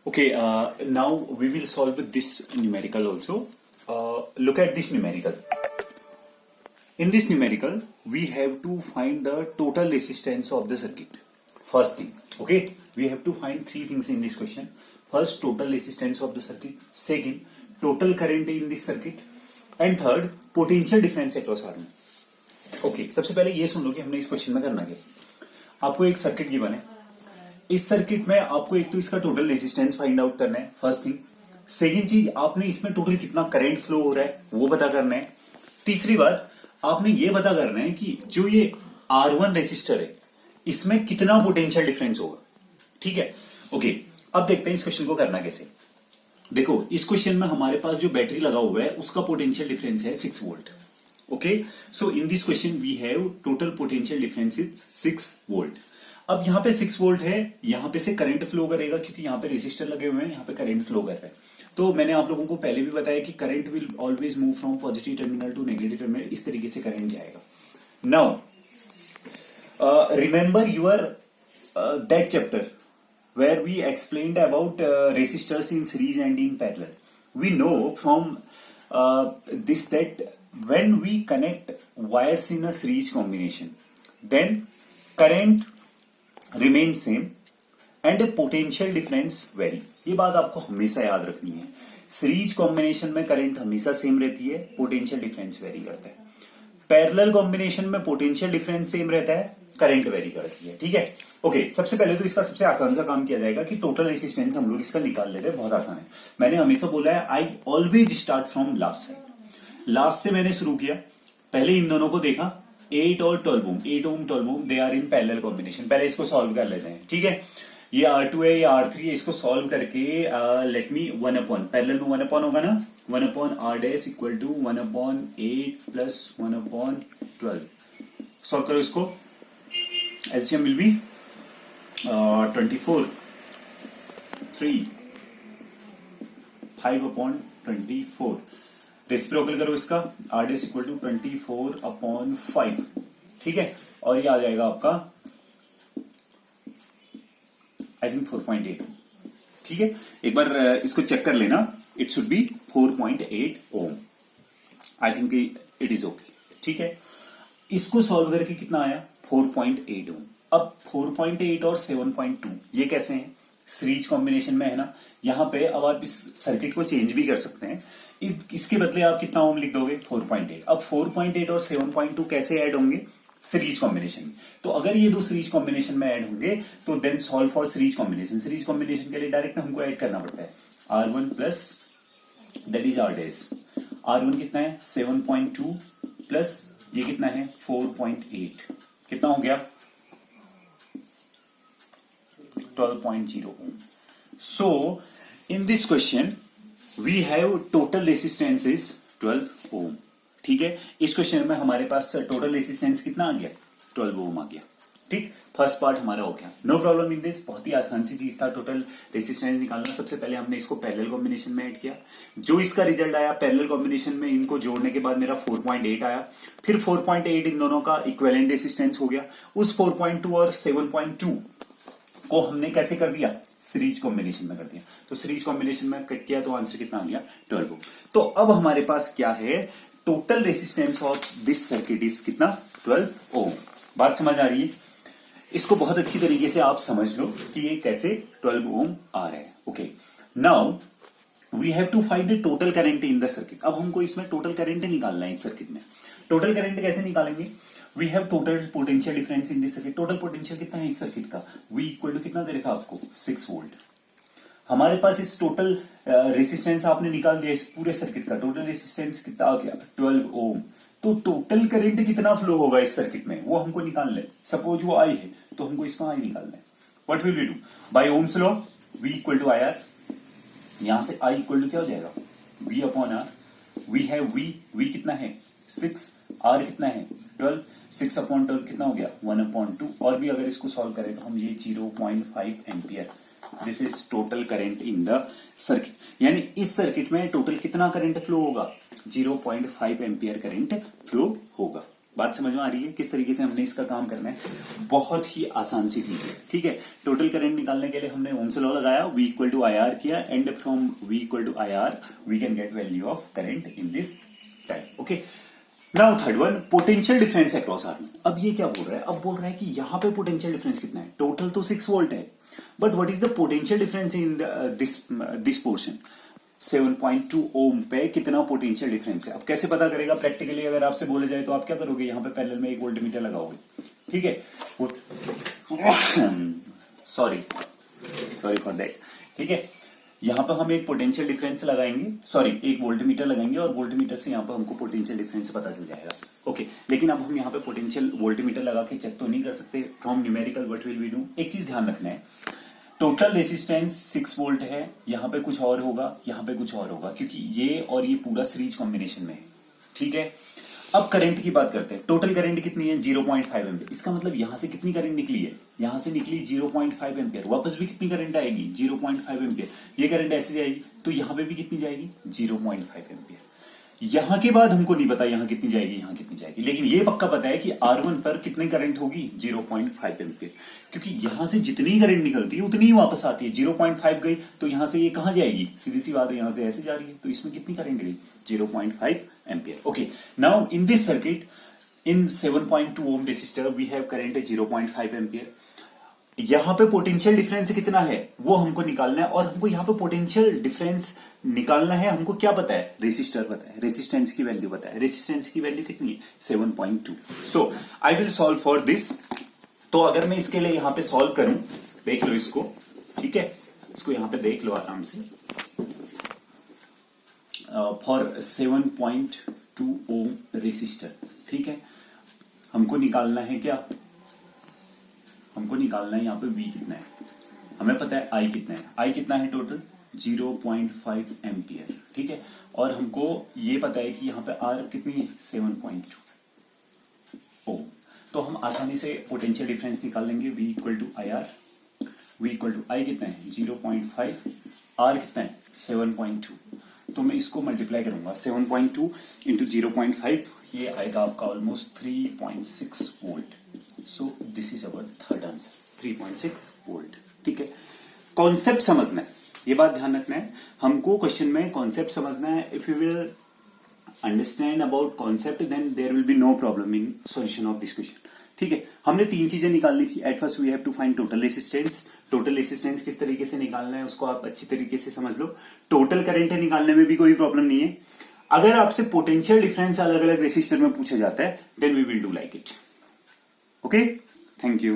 Okay, now we will solve this numerical also. Look at this numerical. In this numerical, we have to find the total resistance of the circuit. First thing, okay, we have to find three things in this question. First, total resistance of the circuit. Second, total current in this circuit. And third, potential difference across R1. Okay, सबसे पहले ये सुन लो कि हमने इस question में करना क्या। आपको एक सर्किट गिवन है। इस सर्किट में आपको एक तो इसका टोटल रेजिस्टेंस फाइंड आउट करना है, फर्स्ट थिंग। सेकंड चीज, आपने इसमें टोटल कितना करंट फ्लो हो रहा है वो पता करना है। तीसरी बात, आपने ये पता करना है कि जो ये R1 रेजिस्टर है इसमें कितना पोटेंशियल डिफरेंस होगा। ठीक है, ओके। अब देखते हैं इस क्वेश्चन को करना कैसे। देखो, इस क्वेश्चन में हमारे पास जो बैटरी लगा हुआ है उसका पोटेंशियल डिफरेंस है 6 volt. Okay, so in this question we have total potential difference is 6 volt. अब यहाँ पे 6 वोल्ट है, यहाँ पे से करंट फ्लो करेगा क्योंकि यहाँ पे रेजिस्टर लगे हुए हैं, यहाँ पे करंट फ्लो कर रहा है। तो मैंने आप लोगों को पहले भी बताया कि current will always move from positive terminal to negative terminal, इस तरीके से करंट जाएगा। Now remember your that chapter where we explained about resistors in series and in parallel. We know from this that when we connect wires in a series combination, then current remains same and a potential difference vary. ये बात आपको हमेशा याद रखनी है। Series combination में current हमेशा same रहती है, पोटेंशियल डिफरेंस वेरी करता है। पैरेलल कॉम्बिनेशन में पोटेंशियल डिफरेंस सेम रहता है, करंट वेरी करती है। ठीक है, ओके। सबसे पहले तो इसका सबसे आसान सा काम किया जाएगा कि टोटल रेजिस्टेंस हम लोग इसका निकाल लेते हैं। बहुत आसान है। मैंने हमेशा बोला है I always start from last side. Last से मैंने शुरू किया, पहले इन दोनों को देखा, 8 और 12 ohm, 8 ohm 12 ohm, they are in parallel combination. पहले इसको सॉल्व कर लेते हैं। ठीक है, ये R2 है, ये R3 है, इसको सॉल्व करके लेट मी 1 अपॉन, पैरेलल में 1 अपॉन होगा ना, 1 upon R dash equal to 1 upon 8 plus 1 upon 12। Solve करो इसको, LCM will be 24, 3, 5 upon 24। Reciprocal करो इसका, R dash equal to 24 upon 5। ठीक है, और ये आ जाएगा आपका आई थिंक 4.8। ठीक है, एक बार इसको चेक कर लेना, it should be 4.8 ohm. I think it is okay. ठीक है, इसको सॉल्व करके कितना आया, 4.8 ओम। अब 4.8 और 7.2 ये कैसे हैं, सीरीज कॉम्बिनेशन में है ना। यहां पे अब आप इस सर्किट को चेंज भी कर सकते हैं। इसके बदले आप कितना ओम लिख दोगे, 4.8। अब 4.8 और 7.2 कैसे ऐड होंगे, सीरीज कॉम्बिनेशन में। तो अगर ये दो सीरीज कॉम्बिनेशन में ऐड होंगे तो then solve for series combination. Series combination के लिए डायरेक्ट हमको ऐड करना पड़ता है R1 plus that is R dash. R1 कितना है 7.2 प्लस ये कितना है 4.8, कितना हो गया 12.0 ohm. So in this question we have total resistance is 12 ohm. ठीक है, इस क्वेश्चन में हमारे पास टोटल रेजिस्टेंस कितना आ गया, 12 ओम आ गया। ठीक, फर्स्ट पार्ट हमारा हो गया, नो प्रॉब्लम इन दिस। बहुत ही आसान सी चीज था टोटल रेजिस्टेंस निकालना। सबसे पहले हमने इसको पैरेलल कॉम्बिनेशन में ऐड किया, जो इसका रिजल्ट आया पैरेलल कॉम्बिनेशन में इनको जोड़ने के बाद मेरा 4.8 आया। फिर 4.8 इन दोनों का इक्विवेलेंट रेजिस्टेंस हो गया। उस 4.2 और 7.2 को हमने कैसे कर दिया, सीरीज कॉम्बिनेशन में कर दिया। तो सीरीज कॉम्बिनेशन में किया तो आंसर कितना आ गया, 12 ओम। तो अब हमारे पास क्या है, total resistance of this circuit is कितना, 12 ओम। बात समझ आ रही है, इसको बहुत अच्छी तरीके से आप समझ लो कि ये कैसे 12 ओम आ रहा है। Okay, now we have to find the total current in the circuit. अब हमको इसमें टोटल करंट निकालना है इस सर्किट में। टोटल करंट कैसे निकालेंगे, we have total potential difference in this circuit. Total potential कितना है इस सर्किट का, V इक्वल टू कितना दे रखा आपको 6 वोल्ट। हमारे पास इस टोटल रेजिस्टेंस आपने निकाल दिया, इस पूरे सर्किट का टोटल रेजिस्टेंस कितना आ गया 12 ओम। तो टोटल करंट कितना फ्लो होगा इस सर्किट में वो हमको निकालना है। सपोज वो I है तो हमको इसमें I निकालना है। What will we do, by Ohm's law V equal to IR, यहां से I इक्वल टू क्या हो जाएगा V upon R। We have V कितना है 6, R कितना है 12, 6 अपॉन 12 कितना हो गया 1 अपॉन 2। और भी अगर इसको सॉल्व करें तो हम ये 0.5 ampere, this is total current in the circuit. यानी इस सर्किट में टोटल कितना करंट फ्लो होगा, 0.5 एम्पियर करंट फ्लो होगा। बात समझ में आ रही है किस तरीके से हमने इसका काम करना है? बहुत ही आसान सी चीज है, ठीक है। टोटल करंट निकालने के लिए हमने ओम्स लॉ लगाया, V इक्वल टू IR किया, and from V equal to IR we can get value of current in this time. Okay, now third one, potential difference across arm. अब ये क्या बोल रहा है? अब बोल रहा है कि यहां पे पोटेंशियल डिफरेंस कितना है? टोटल तो 6 वोल्ट है, but what is the potential difference in this portion? 7.2 ओम पे कितना पोटेंशियल डिफरेंस है? अब कैसे पता करेगा? प्रैक्टिकली अगर आपसे बोला जाए तो आप क्या करोगे? यहां पे पैरेलल में एक वोल्टमीटर लगाओगे, ठीक है। सॉरी फॉर दैट, ठीक है। यहां पर हम एक पोटेंशियल डिफरेंस लगाएंगे, सॉरी एक वोल्टमीटर लगाएंगे, और वोल्टमीटर से यहां पर हमको पोटेंशियल डिफरेंस पता चल जाएगा। ओके, लेकिन अब हम यहां पे पोटेंशियल वोल्टमीटर लगा के चेक तो नहीं कर सकते। From numerical what will we do? एक चीज ध्यान रखना है, टोटल रेजिस्टेंस 6 वोल्ट है, यहां पे कुछ और होगा, यहां पे कुछ और होगा, क्योंकि ये और ये पूरा सीरीज कॉम्बिनेशन में है, ठीक है। अब करंट की बात करते हैं। टोटल करंट कितनी है? 0.5 एम्पियर। इसका मतलब यहां से कितनी करंट निकली है? यहां से निकली 0.5 एम्पियर। वापस भी कितनी करंट आएगी? 0.5 एम्पियर। ये करंट ऐसे जाएगी तो यहां पे भी कितनी जाएगी? 0.5 एम्पियर। यहां के बाद हमको नहीं पता यहां कितनी जाएगी, यहां कितनी जाएगी, लेकिन ये पक्का पता है कि R1 पर कितनी करंट होगी? 0.5 एम्पियर, क्योंकि यहां से जितनी करंट निकलती है उतनी ही वापस आती है। 0.5 गई तो यहां से ये कहां जाएगी? सीधी सी बात है, यहां से ऐसे जा रही है, तो इसमें कितनी करंट गई? 0.5 ampere. Okay, now in this circuit, in 7.2 ohm resistor we have current 0.5 ampere. यहां पे पोटेंशियल डिफरेंस कितना है वो हमको निकालना है, और हमको यहां पे पोटेंशियल डिफरेंस निकालना है। हमको क्या पता है? रेसिस्टर पता है, रेसिस्टेंस की वैल्यू पता है। रेसिस्टेंस की वैल्यू कितनी है? 7.2। So I will solve for this. तो अगर मैं इसके लिए यहां पे सॉल्व करूं, देख लो इसको, ठीक है, इसको यहां पे देख लो आराम से। फॉर 7.2 ओम रेसिस्टर, ठीक है, हमको निकालना है क्या? हमको निकालना है यहाँ पे V कितना है। हमें पता है I कितना है। I कितना है टोटल? 0.5 एम्पियर, ठीक है। और हमको ये पता है कि यहाँ पे R कितनी है? 7.2 ओम। तो हम आसानी से पोटेंशियल डिफरेंस निकाल लेंगे। V equal to IR, V equal to I कितना है? 0.5, R कितना है? 7.2। तो मैं इसको मल्टीप्लाई करूंगा, 7.2 इंटू 0.5, ये आएगा आपका almost 3.6 volt. So this is our third answer, 3.6 volt, ठीक है। कॉन्सेप्ट समझना है, ये बात ध्यान रखना है, हमको क्वेश्चन में कॉन्सेप्ट समझना है। If you will understand about concept then there will be no problem in solution of this question, ठीक है। हमने 3 चीजें निकालनी थी। At first we have to find total resistance. Total resistance किस तरीके से निकालना है उसको आप अच्छी तरीके से समझ लो। टोटल करंट निकालने में भी कोई प्रॉब्लम नहीं है। अगर आपसे पोटेंशियल डिफरेंस अलग अलग रेसिस्टर में पूछा जाता है then we will do like it. Okay, thank you.